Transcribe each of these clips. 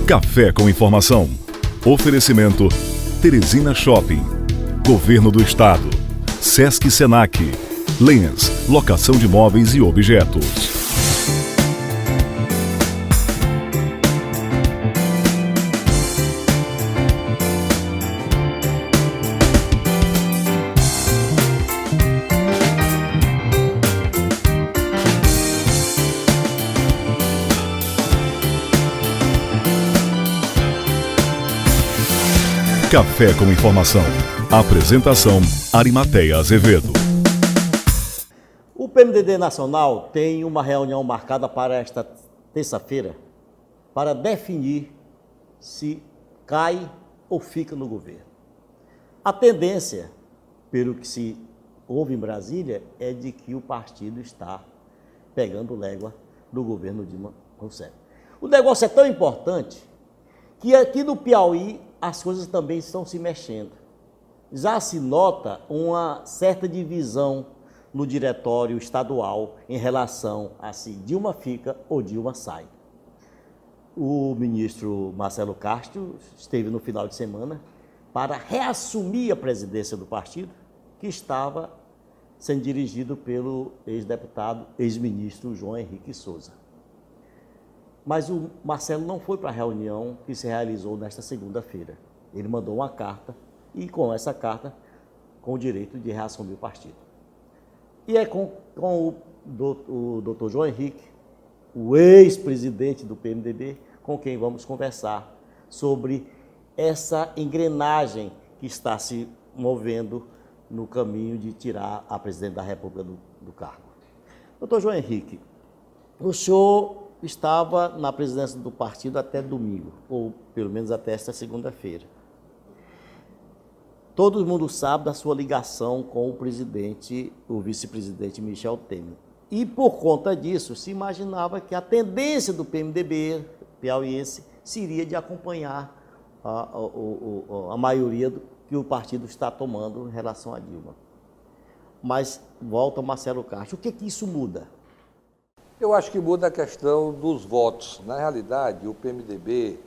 Café com Informação. Oferecimento Teresina Shopping, Governo do Estado, Sesc Senac, Lens, locação de móveis e objetos. Café com Informação. Apresentação: Arimateia Azevedo. O PMDB Nacional tem uma reunião marcada para esta terça-feira para definir se cai ou fica no governo. A tendência, pelo que se ouve em Brasília, é de que o partido está pegando légua do governo Dilma Rousseff. O negócio é tão importante que aqui no Piauí as coisas também estão se mexendo. Já se nota uma certa divisão no diretório estadual em relação a se Dilma fica ou Dilma sai. O ministro Marcelo Castro esteve no final de semana para reassumir a presidência do partido, que estava sendo dirigido pelo ex-deputado, ex-ministro João Henrique Souza. Mas o Marcelo não foi para a reunião que se realizou nesta segunda-feira. Ele mandou uma carta e, com essa carta, com o direito de reassumir o partido. E é com o doutor João Henrique, o ex-presidente do PMDB, com quem vamos conversar sobre essa engrenagem que está se movendo no caminho de tirar a presidente da República do cargo. Doutor João Henrique, o senhor estava na presidência do partido até domingo, ou pelo menos até esta segunda-feira. Todo mundo sabe da sua ligação com o presidente, o vice-presidente Michel Temer. E por conta disso, se imaginava que a tendência do PMDB piauiense seria de acompanhar a maioria que o partido está tomando em relação a Dilma. Mas volta Marcelo Castro, o que isso muda? Eu acho que muda a questão dos votos. Na realidade, o PMDB,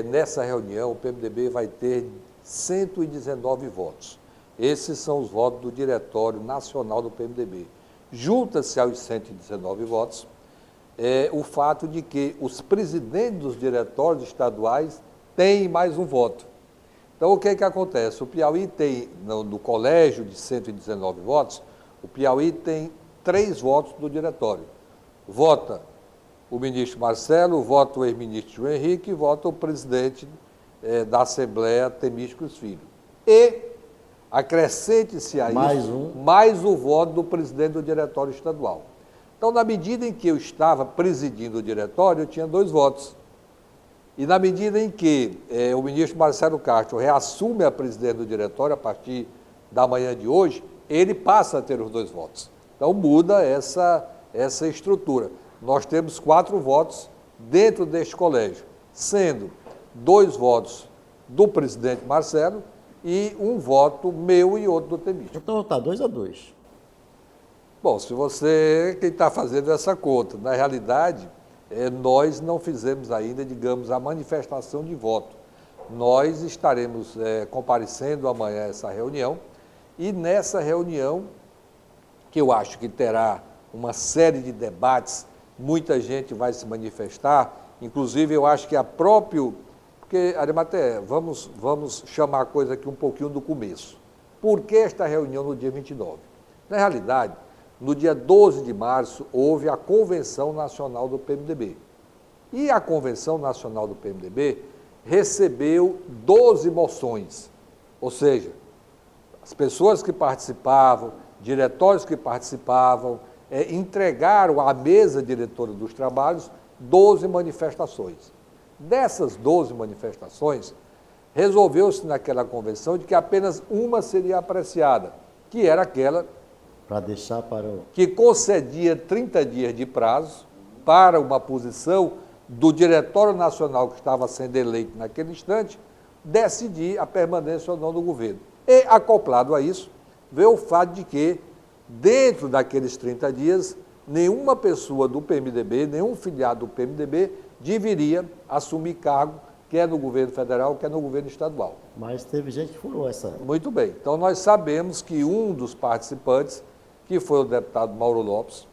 nessa reunião, o PMDB vai ter 119 votos. Esses são os votos do Diretório Nacional do PMDB. Junta-se aos 119 votos o fato de que os presidentes dos diretórios estaduais têm mais um voto. Então, o que acontece? O Piauí tem, no colégio de 119 votos, o Piauí tem 3 votos do diretório. Vota o ministro Marcelo, vota o ex-ministro João Henrique e vota o presidente da Assembleia, Temístocles Filho. E acrescente-se a isso mais o voto do presidente do diretório estadual. Então, na medida em que eu estava presidindo o diretório, eu tinha 2 votos. E na medida em que o ministro Marcelo Castro reassume a presidência do diretório, a partir da manhã de hoje, ele passa a ter os 2 votos. Então, muda essa estrutura. Nós temos 4 votos dentro deste colégio, sendo 2 votos do presidente Marcelo e 1 voto meu e outro do Temístocles. Então está 2-2. Bom, se você quem está fazendo essa conta, na realidade, nós não fizemos ainda, digamos, a manifestação de voto. Nós estaremos comparecendo amanhã a essa reunião e nessa reunião, que eu acho que terá uma série de debates, muita gente vai se manifestar, inclusive eu acho que porque, Arimateia, vamos chamar a coisa aqui um pouquinho do começo. Por que esta reunião no dia 29? Na realidade, no dia 12 de março, houve a Convenção Nacional do PMDB. E a Convenção Nacional do PMDB recebeu 12 moções, ou seja, as pessoas que participavam, diretórios que participavam, entregaram à mesa diretora dos trabalhos 12 manifestações. Dessas 12 manifestações, resolveu-se naquela convenção de que apenas uma seria apreciada, que era aquela para deixar que concedia 30 dias de prazo para uma posição do Diretório Nacional que estava sendo eleito naquele instante, decidir a permanência ou não do governo. E, acoplado a isso, veio o fato de que, dentro daqueles 30 dias, nenhuma pessoa do PMDB, nenhum filiado do PMDB, deveria assumir cargo quer no governo federal, quer no governo estadual. Mas teve gente que furou essa. Muito bem. Então, nós sabemos que um dos participantes, que foi o deputado Mauro Lopes,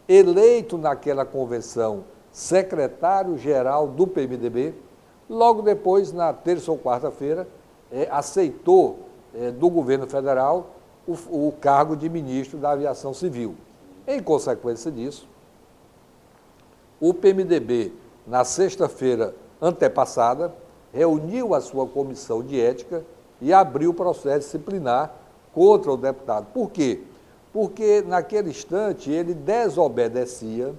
eleito naquela convenção secretário-geral do PMDB, logo depois, na terça ou quarta-feira, aceitou do governo federal o cargo de ministro da Aviação Civil. Em consequência disso, o PMDB, na sexta-feira antepassada, reuniu a sua comissão de ética e abriu processo disciplinar contra o deputado. Por quê? Porque, naquele instante, ele desobedecia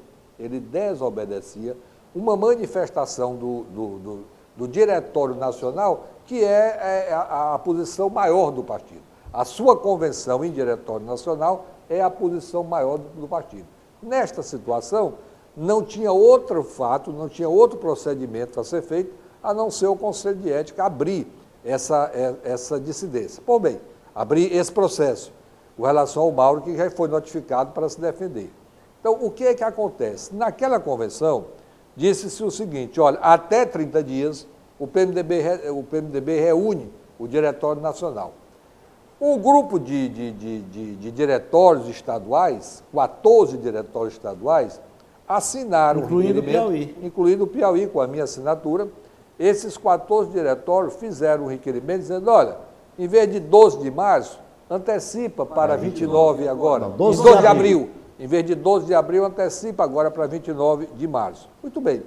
uma manifestação do Diretório Nacional, que é a posição maior do partido. A sua convenção em Diretório Nacional é a posição maior do partido. Nesta situação, não tinha outro fato, não tinha outro procedimento a ser feito, a não ser o Conselho de Ética abrir essa dissidência. Pois bem, abrir esse processo com relação ao Mauro, que já foi notificado para se defender. Então, o que é que acontece? Naquela convenção, disse-se o seguinte, olha, até 30 dias, o PMDB reúne o Diretório Nacional. Um grupo de diretórios estaduais, 14 diretórios estaduais, assinaram incluindo o Piauí. Incluindo o Piauí, com a minha assinatura. Esses 14 diretórios fizeram um requerimento dizendo, olha, em vez de 12 de março, antecipa para 29 agora, não, 12 de abril. Em vez de 12 de abril, antecipa agora para 29 de março. Muito bem.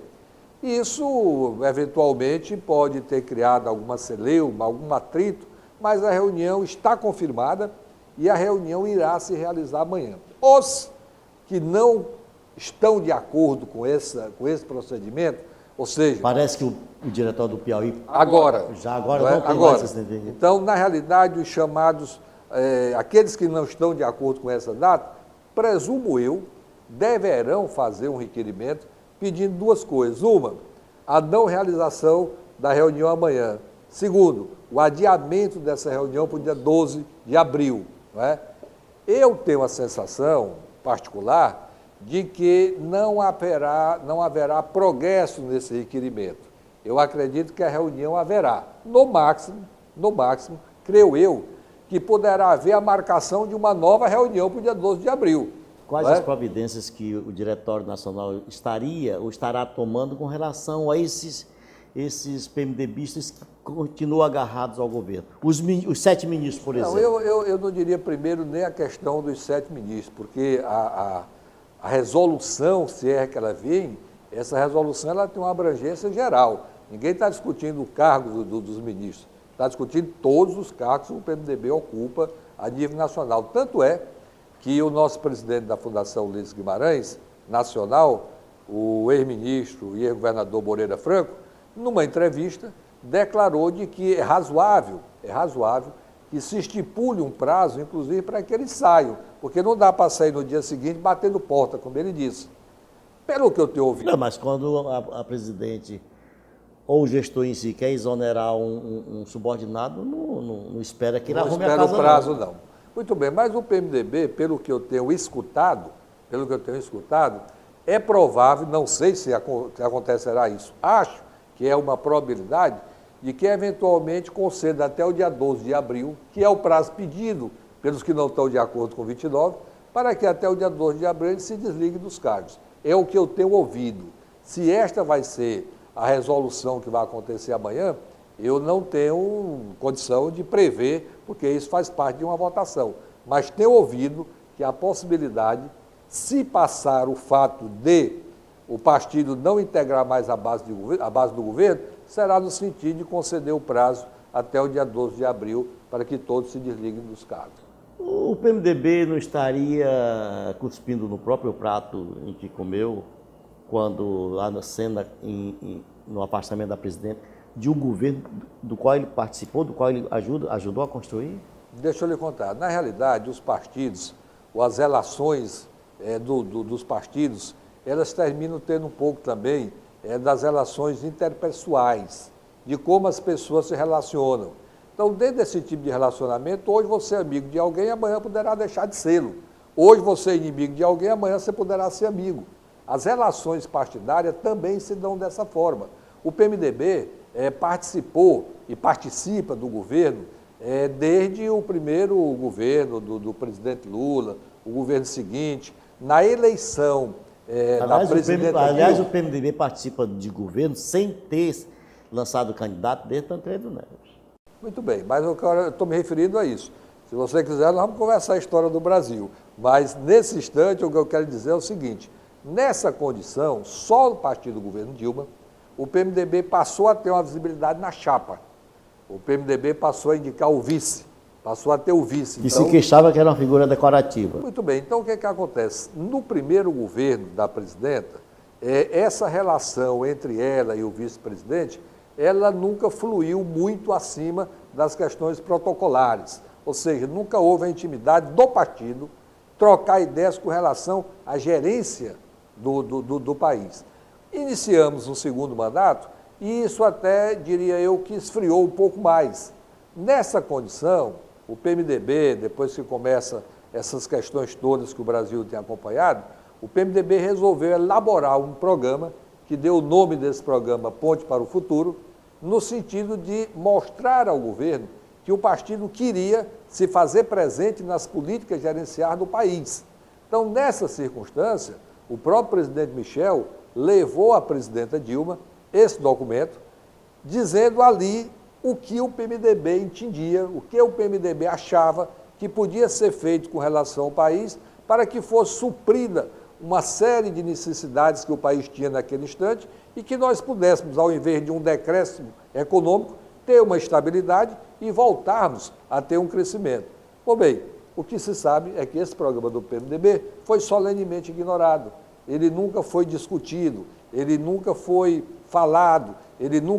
Isso, eventualmente, pode ter criado alguma celeuma, algum atrito, mas a reunião está confirmada e a reunião irá se realizar amanhã. Os que não estão de acordo com esse procedimento, ou seja... Parece que o diretório do Piauí... Agora não tem mais esse dever. Então, na realidade, os chamados, aqueles que não estão de acordo com essa data, presumo eu, deverão fazer um requerimento pedindo duas coisas. Uma, a não realização da reunião amanhã. Segundo, o adiamento dessa reunião para o dia 12 de abril. Não é? Eu tenho a sensação particular de que não haverá progresso nesse requerimento. Eu acredito que a reunião haverá. No máximo, creio eu, que poderá haver a marcação de uma nova reunião para o dia 12 de abril. Quais as providências que o Diretório Nacional estaria ou estará tomando com relação a esses PMDBistas que continuam agarrados ao governo? Os 7 ministros, por exemplo. Eu não diria primeiro nem a questão dos 7 ministros, porque a resolução, se é que ela vem, essa resolução ela tem uma abrangência geral. Ninguém está discutindo o cargo dos ministros, está discutindo todos os cargos que o PMDB ocupa a nível nacional. Tanto é que o nosso presidente da Fundação Ulisses Guimarães, nacional, o ex-ministro e ex-governador Moreira Franco, numa entrevista, declarou de que é razoável que se estipule um prazo, inclusive, para que eles saiam, porque não dá para sair no dia seguinte batendo porta, como ele disse. Pelo que eu tenho ouvido... Não, mas quando a presidente ou o gestor em si quer exonerar um subordinado, não espera que ele arrume a casa. Não espera o prazo, não. Muito bem, mas o PMDB, pelo que eu tenho escutado, é provável, não sei se acontecerá isso, acho que é uma probabilidade de que eventualmente conceda até o dia 12 de abril, que é o prazo pedido pelos que não estão de acordo com 29, para que até o dia 12 de abril ele se desligue dos cargos. É o que eu tenho ouvido. Se esta vai ser a resolução que vai acontecer amanhã, eu não tenho condição de prever, porque isso faz parte de uma votação. Mas tenho ouvido que a possibilidade, se passar o fato de o partido não integrar mais a base do governo, será no sentido de conceder o prazo até o dia 12 de abril para que todos se desliguem dos cargos. O PMDB não estaria cuspindo no próprio prato em que comeu, quando lá na cena, no afastamento da presidente, de um governo do qual ele participou, do qual ele ajudou a construir? Deixa eu lhe contar. Na realidade, os partidos, ou as relações dos partidos, elas terminam tendo um pouco também das relações interpessoais, de como as pessoas se relacionam. Então, dentro desse tipo de relacionamento, hoje você é amigo de alguém, amanhã poderá deixar de sê-lo. Hoje você é inimigo de alguém, amanhã você poderá ser amigo. As relações partidárias também se dão dessa forma. O PMDB, participou e participa do governo desde o primeiro governo do presidente Lula, o governo seguinte, na eleição da presidenta Dilma. Aliás, o PMDB participa de governo sem ter lançado candidato desde Tancredo Neves. Muito bem, mas eu estou me referindo a isso. Se você quiser, nós vamos conversar a história do Brasil. Mas, nesse instante, o que eu quero dizer é o seguinte: nessa condição, só no partido do governo Dilma, o PMDB passou a ter uma visibilidade na chapa. O PMDB passou a indicar o vice, passou a ter o vice. E se queixava que era uma figura decorativa. Muito bem, então o que acontece? No primeiro governo da presidenta, essa relação entre ela e o vice-presidente, ela nunca fluiu muito acima das questões protocolares. Ou seja, nunca houve a intimidade do partido trocar ideias com relação à gerência do país. Iniciamos um segundo mandato e isso até, diria eu, que esfriou um pouco mais. Nessa condição, o PMDB, depois que começa essas questões todas que o Brasil tem acompanhado, o PMDB resolveu elaborar um programa que deu o nome desse programa Ponte para o Futuro, no sentido de mostrar ao governo que o partido queria se fazer presente nas políticas gerenciais do país. Então, nessa circunstância, o próprio presidente Michel levou à presidenta Dilma esse documento, dizendo ali o que o PMDB entendia, o que o PMDB achava que podia ser feito com relação ao país para que fosse suprida uma série de necessidades que o país tinha naquele instante e que nós pudéssemos, ao invés de um decréscimo econômico, ter uma estabilidade e voltarmos a ter um crescimento. Bom, bem, o que se sabe é que esse programa do PMDB foi solenemente ignorado. Ele nunca foi discutido, ele nunca foi falado,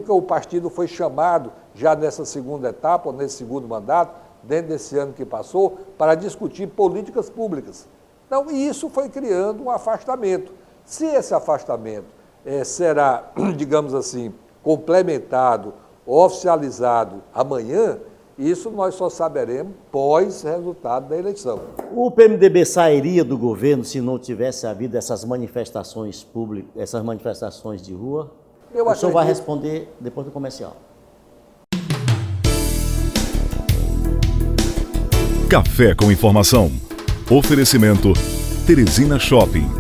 o partido foi chamado já nessa segunda etapa, ou nesse segundo mandato, dentro desse ano que passou, para discutir políticas públicas. Então, isso foi criando um afastamento. Se esse afastamento será, digamos assim, complementado, oficializado amanhã, isso nós só saberemos pós-resultado da eleição. O PMDB sairia do governo se não tivesse havido essas manifestações públicas, essas manifestações de rua? O senhor vai responder depois do comercial. Café com informação. Oferecimento Teresina Shopping,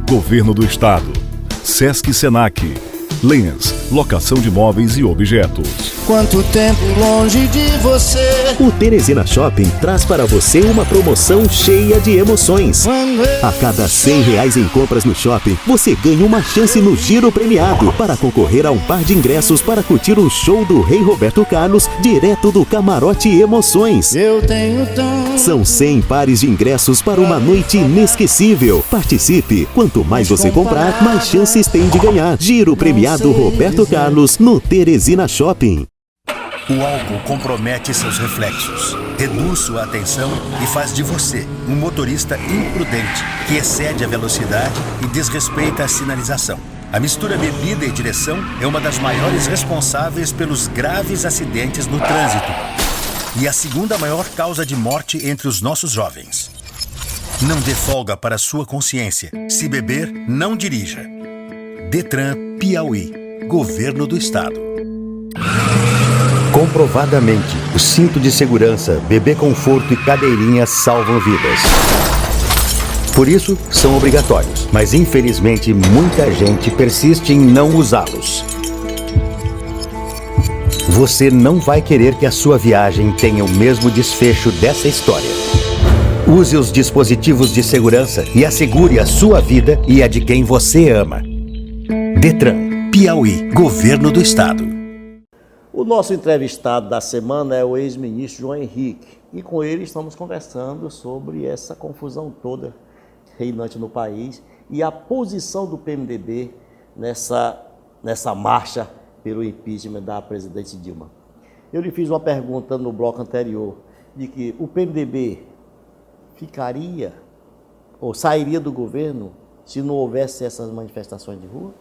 Governo do Estado, Sesc Senac, Lens, locação de móveis e objetos. Quanto tempo longe de você. O Teresina Shopping traz para você uma promoção cheia de emoções. A cada R$100 em compras no shopping, você ganha uma chance no Giro Premiado para concorrer a um par de ingressos para curtir o show do Rei Roberto Carlos, direto do Camarote Emoções. Eu tenho tão... São 100 pares de ingressos para uma noite inesquecível. Participe! Quanto mais você comprar, mais chances tem de ganhar. Giro Premiado Roberto Carlos no Teresina Shopping. O álcool compromete seus reflexos, reduz sua atenção e faz de você um motorista imprudente que excede a velocidade e desrespeita a sinalização. A mistura bebida e direção é uma das maiores responsáveis pelos graves acidentes no trânsito e a segunda maior causa de morte entre os nossos jovens. Não dê folga para sua consciência. Se beber, não dirija. Detran Piauí, Governo do Estado. Comprovadamente, o cinto de segurança, bebê conforto e cadeirinha salvam vidas. Por isso, são obrigatórios, mas infelizmente muita gente persiste em não usá-los. Você não vai querer que a sua viagem tenha o mesmo desfecho dessa história. Use os dispositivos de segurança e assegure a sua vida e a de quem você ama. Detran, Piauí, Governo do Estado. O nosso entrevistado da semana é o ex-ministro João Henrique. E com ele estamos conversando sobre essa confusão toda reinante no país e a posição do PMDB nessa marcha pelo impeachment da presidente Dilma. Eu lhe fiz uma pergunta no bloco anterior de que o PMDB ficaria ou sairia do governo se não houvesse essas manifestações de rua?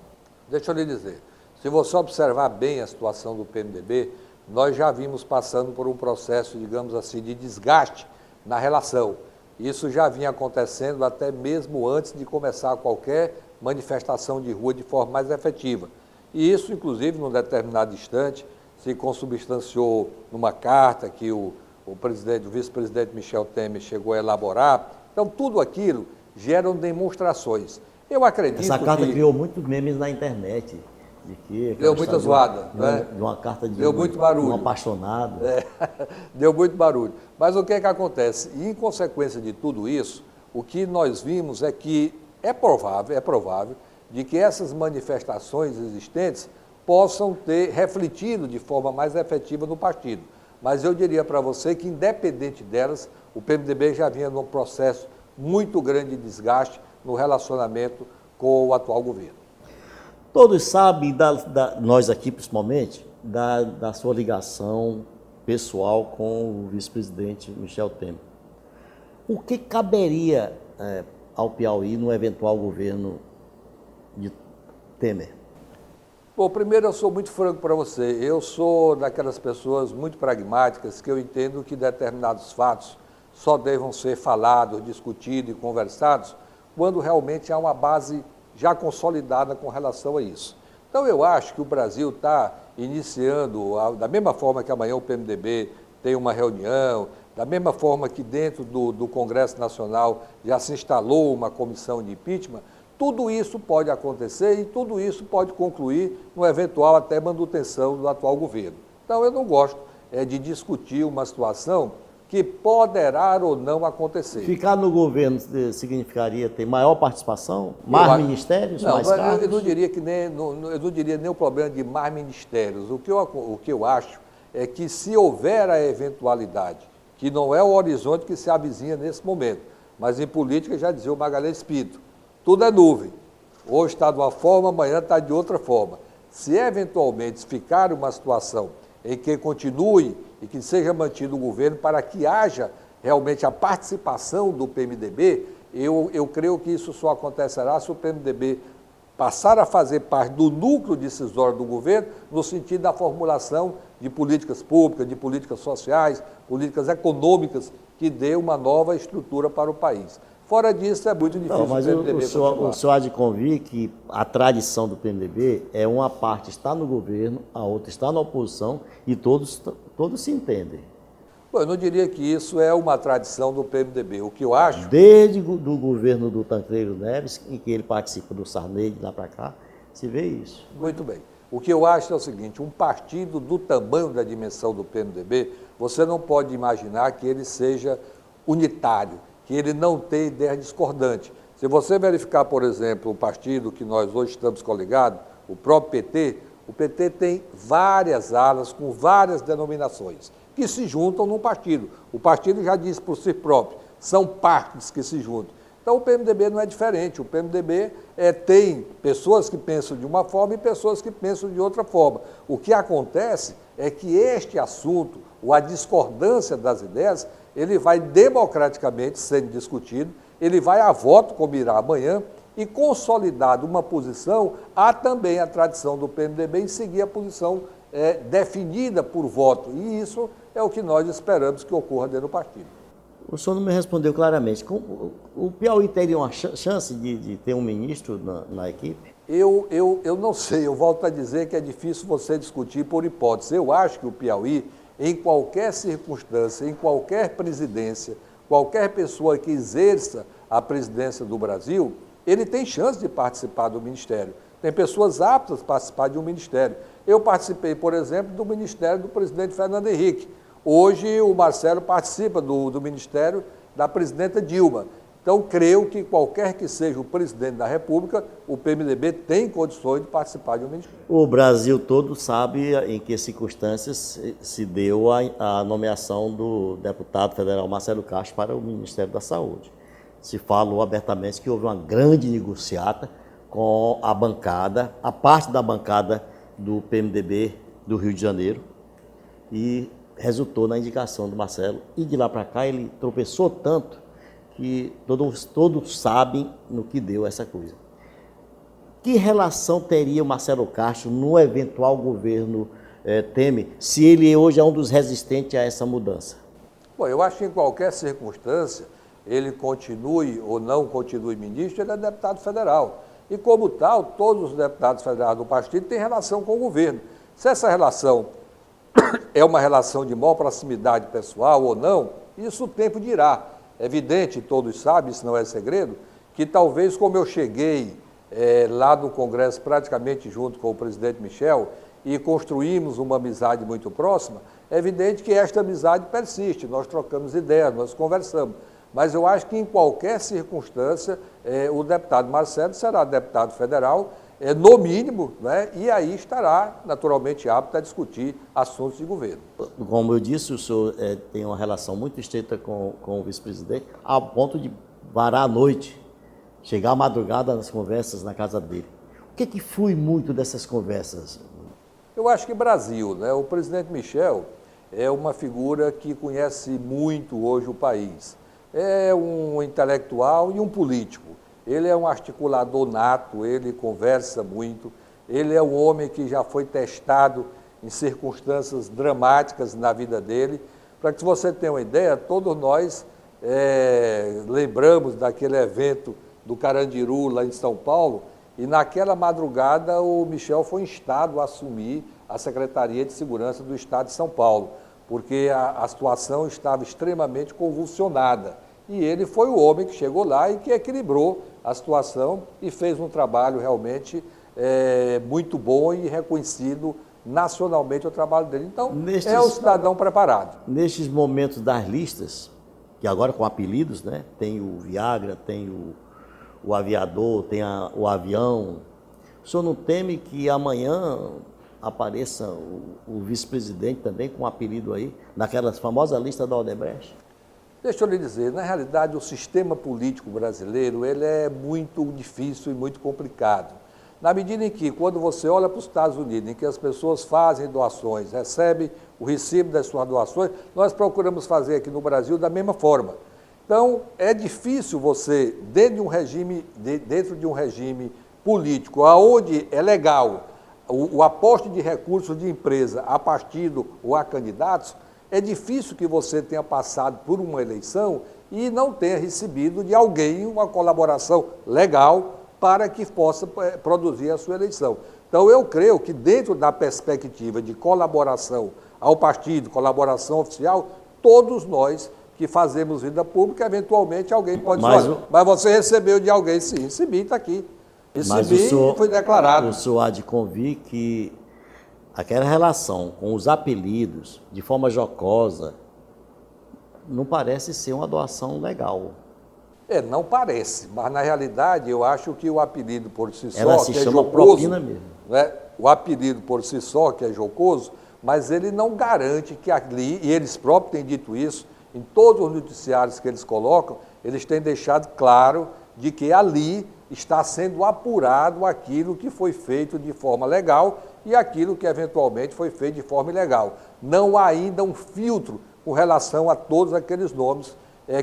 Deixa eu lhe dizer. Se você observar bem a situação do PMDB, nós já vimos passando por um processo, digamos assim, de desgaste na relação. Isso já vinha acontecendo até mesmo antes de começar qualquer manifestação de rua de forma mais efetiva. E isso, inclusive, num determinado instante, se consubstanciou numa carta que o vice-presidente Michel Temer chegou a elaborar. Então, tudo aquilo geram demonstrações. Eu acredito Essa carta que... criou muitos memes na internet. De que deu muita zoada, né? De uma carta de deu muito barulho. Um apaixonado. Deu muito barulho. Mas o que é que acontece? E, em consequência de tudo isso, o que nós vimos é que é provável de que essas manifestações existentes possam ter refletido de forma mais efetiva no partido. Mas eu diria para você que, independente delas, o PMDB já vinha num processo muito grande de desgaste no relacionamento com o atual governo. Todos sabem, nós aqui principalmente, da sua ligação pessoal com o vice-presidente Michel Temer. O que caberia ao Piauí no eventual governo de Temer? Bom, primeiro eu sou muito franco para você. Eu sou daquelas pessoas muito pragmáticas que eu entendo que determinados fatos só devam ser falados, discutidos e conversados quando realmente há uma base já consolidada com relação a isso. Então eu acho que o Brasil está iniciando, da mesma forma que amanhã o PMDB tem uma reunião, da mesma forma que dentro do Congresso Nacional já se instalou uma comissão de impeachment, tudo isso pode acontecer e tudo isso pode concluir no eventual até manutenção do atual governo. Então eu não gosto de discutir uma situação que poderá ou não acontecer. Ficar no governo significaria ter maior participação, mais ministérios, não, mais cargos? Eu não diria nem o problema de mais ministérios. O que eu acho é que se houver a eventualidade, que não é o horizonte que se avizinha nesse momento, mas em política já dizia o Magalhães Pinto, tudo é nuvem. Hoje está de uma forma, amanhã está de outra forma. Se eventualmente ficar uma situação em que continue e que seja mantido o governo para que haja realmente a participação do PMDB, eu creio que isso só acontecerá se o PMDB passar a fazer parte do núcleo decisório do governo, no sentido da formulação de políticas públicas, de políticas sociais, políticas econômicas, que dê uma nova estrutura para o país. Fora disso, é muito difícil mas o PMDB o senhor há de convir que a tradição do PMDB é uma parte está no governo, a outra está na oposição e todos se entendem. Bom, eu não diria que isso é uma tradição do PMDB. O que eu acho... Desde do governo do Tancredo Neves, em que ele participa do Sarney, de lá para cá, se vê isso. Muito bem. O que eu acho é o seguinte, um partido do tamanho da dimensão do PMDB, você não pode imaginar que ele seja unitário, que ele não tenha ideias discordantes. Se você verificar, por exemplo, o partido que nós hoje estamos coligados, o próprio PT, o PT tem várias alas com várias denominações que se juntam num partido. O partido já disse por si próprio, são partes que se juntam. Então o PMDB não é diferente, o PMDB tem pessoas que pensam de uma forma e pessoas que pensam de outra forma. O que acontece é que este assunto, ou a discordância das ideias, ele vai democraticamente sendo discutido, ele vai a voto, como irá amanhã, e consolidado uma posição, há também a tradição do PMDB em seguir a posição definida por voto. E isso é o que nós esperamos que ocorra dentro do partido. O senhor não me respondeu claramente. O Piauí teria uma chance de ter um ministro na equipe? Eu não sei, eu volto a dizer que é difícil você discutir por hipótese. Eu acho que o Piauí, em qualquer circunstância, em qualquer presidência, qualquer pessoa que exerça a presidência do Brasil, ele tem chance de participar do ministério. Tem pessoas aptas a participar de um ministério. Eu participei, por exemplo, do ministério do presidente Fernando Henrique. Hoje o Marcelo participa do ministério da presidenta Dilma. Então, creio que qualquer que seja o presidente da República, o PMDB tem condições de participar de um ministério. O Brasil todo sabe em que circunstâncias se deu a nomeação do deputado federal Marcelo Castro para o Ministério da Saúde. Se falou abertamente que houve uma grande negociata com a bancada, a parte da bancada do PMDB do Rio de Janeiro, e resultou na indicação do Marcelo. E de lá para cá ele tropeçou tanto que todos sabem no que deu essa coisa. Que relação teria o Marcelo Castro no eventual governo Temer, se ele hoje é um dos resistentes a essa mudança? Bom, eu acho que em qualquer circunstância, ele continue ou não continue ministro, ele é deputado federal. E, como tal, todos os deputados federais do partido têm relação com o governo. Se essa relação é uma relação de maior proximidade pessoal ou não, isso o tempo dirá. É evidente, todos sabem, isso não é segredo, que talvez como eu cheguei lá no Congresso praticamente junto com o presidente Michel e construímos uma amizade muito próxima, é evidente que esta amizade persiste, nós trocamos ideias, nós conversamos. Mas eu acho que em qualquer circunstância o deputado Marcelo será deputado federal, no mínimo, né, e aí estará naturalmente apto a discutir assuntos de governo. Como eu disse, o senhor tem uma relação muito estreita com o vice-presidente, ao ponto de varar à noite, chegar à madrugada nas conversas na casa dele. O que flui muito dessas conversas? Eu acho que Brasil, né? O presidente Michel é uma figura que conhece muito hoje o país. É um intelectual e um político. Ele é um articulador nato, ele conversa muito, ele é um homem que já foi testado em circunstâncias dramáticas na vida dele. Para que você tenha uma ideia, todos nós lembramos daquele evento do Carandiru, lá em São Paulo, e naquela madrugada o Michel foi instado a assumir a Secretaria de Segurança do Estado de São Paulo, porque a situação estava extremamente convulsionada. E ele foi o homem que chegou lá e que equilibrou a situação e fez um trabalho realmente muito bom e reconhecido nacionalmente o trabalho dele. Então, é um cidadão preparado. Nestes momentos das listas, que agora com apelidos, né? Tem o Viagra, tem o aviador, tem o avião. O senhor não teme que amanhã apareça o vice-presidente também com um apelido aí, naquela famosa lista da Odebrecht? Deixa eu lhe dizer, na realidade o sistema político brasileiro ele é muito difícil e muito complicado. Na medida em que, quando você olha para os Estados Unidos, em que as pessoas fazem doações, recebem o recibo das suas doações, nós procuramos fazer aqui no Brasil da mesma forma. Então, é difícil você, dentro de um regime político, onde é legal o aporte de recursos de empresa a partido ou a candidatos, é difícil que você tenha passado por uma eleição e não tenha recebido de alguém uma colaboração legal para que possa produzir a sua eleição. Então, eu creio que dentro da perspectiva de colaboração ao partido, colaboração oficial, todos nós que fazemos vida pública, eventualmente alguém pode dizer, mas você recebeu de alguém? Sim, recebi, está aqui. Recebi e foi declarado. O senhor há de convir que aquela relação com os apelidos, de forma jocosa, não parece ser uma doação legal. Não parece, mas na realidade eu acho que o apelido por si só, ela se chama propina mesmo. Né? O apelido por si só, que é jocoso, mas ele não garante que ali, e eles próprios têm dito isso, em todos os noticiários que eles colocam, eles têm deixado claro de que ali está sendo apurado aquilo que foi feito de forma legal e aquilo que eventualmente foi feito de forma ilegal. Não há ainda um filtro com relação a todos aqueles nomes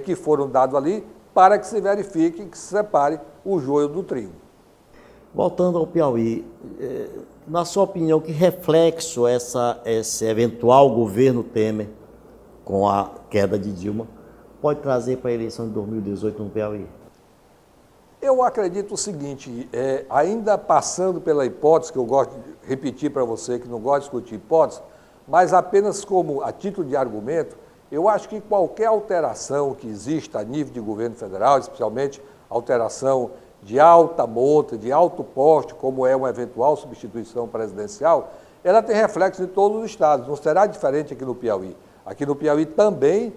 que foram dados ali para que se verifique e que se separe o joio do trigo. Voltando ao Piauí, na sua opinião, que reflexo esse eventual governo Temer, com a queda de Dilma, pode trazer para a eleição de 2018 no Piauí? Eu acredito o seguinte, ainda passando pela hipótese, que eu gosto de repetir para você que não gosta de discutir hipótese, mas apenas como a título de argumento, eu acho que qualquer alteração que exista a nível de governo federal, especialmente alteração de alta monta, de alto porte, como é uma eventual substituição presidencial, ela tem reflexo em todos os estados, não será diferente aqui no Piauí. Aqui no Piauí também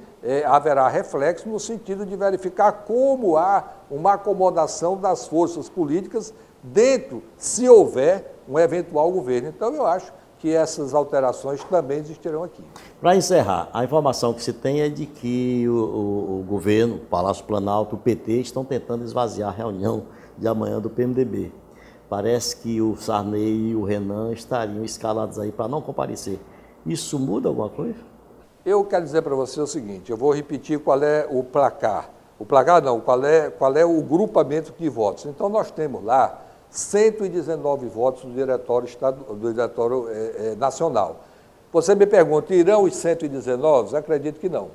haverá reflexo no sentido de verificar como há uma acomodação das forças políticas dentro, se houver um eventual governo. Então, eu acho que essas alterações também existirão aqui. Para encerrar, a informação que se tem é de que o governo, o Palácio Planalto, o PT, estão tentando esvaziar a reunião de amanhã do PMDB. Parece que o Sarney e o Renan estariam escalados aí para não comparecer. Isso muda alguma coisa? Eu quero dizer para você o seguinte, eu vou repetir qual é o placar. O placar não, qual é o grupamento de votos. Então, nós temos lá 119 votos do Diretório Nacional. Você me pergunta, irão os 119? Acredito que não.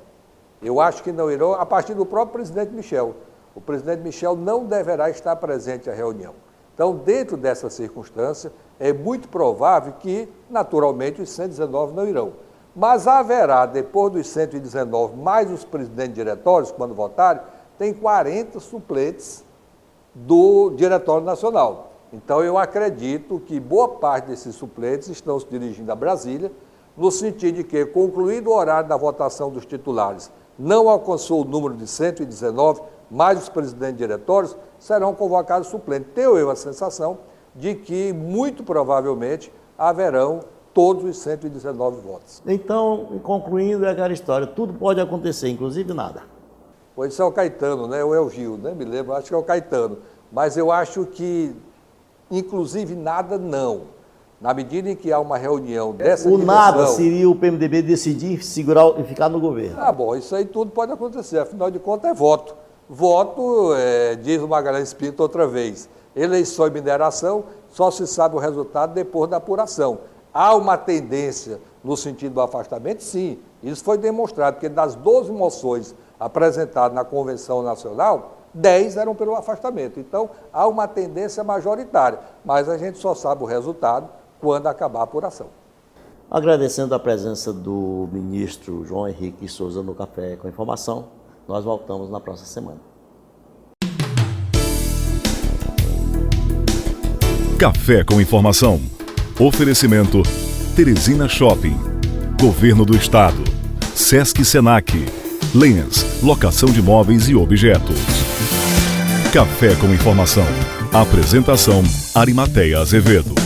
Eu acho que não irão, a partir do próprio presidente Michel. O presidente Michel não deverá estar presente à reunião. Então, dentro dessa circunstância, é muito provável que, naturalmente, os 119 não irão. Mas haverá, depois dos 119, mais os presidentes diretórios, quando votarem, tem 40 suplentes do Diretório Nacional. Então, eu acredito que boa parte desses suplentes estão se dirigindo a Brasília, no sentido de que, concluído o horário da votação dos titulares, não alcançou o número de 119, mais os presidentes diretórios, serão convocados suplentes. Tenho eu a sensação de que, muito provavelmente, haverão todos os 119 votos. Então, concluindo, é aquela história, tudo pode acontecer, inclusive nada. Pois isso é o Caetano, né? Ou é o Gil, né? Me lembro, acho que é o Caetano. Mas eu acho que, inclusive, nada não. Na medida em que há uma reunião dessa O dimensão, nada seria o PMDB decidir segurar e ficar no governo. Ah, bom, isso aí tudo pode acontecer, afinal de contas é voto. Voto, diz o Magalhães Pinto outra vez, eleição e mineração, só se sabe o resultado depois da apuração. Há uma tendência no sentido do afastamento? Sim, isso foi demonstrado, porque das 12 moções apresentadas na Convenção Nacional, 10 eram pelo afastamento. Então, há uma tendência majoritária, mas a gente só sabe o resultado quando acabar a apuração. Agradecendo a presença do ministro João Henrique Souza no Café com Informação, nós voltamos na próxima semana. Café com Informação. Oferecimento Teresina Shopping, Governo do Estado, Sesc Senac, Lens, locação de móveis e objetos. Café com Informação. Apresentação Arimateia Azevedo.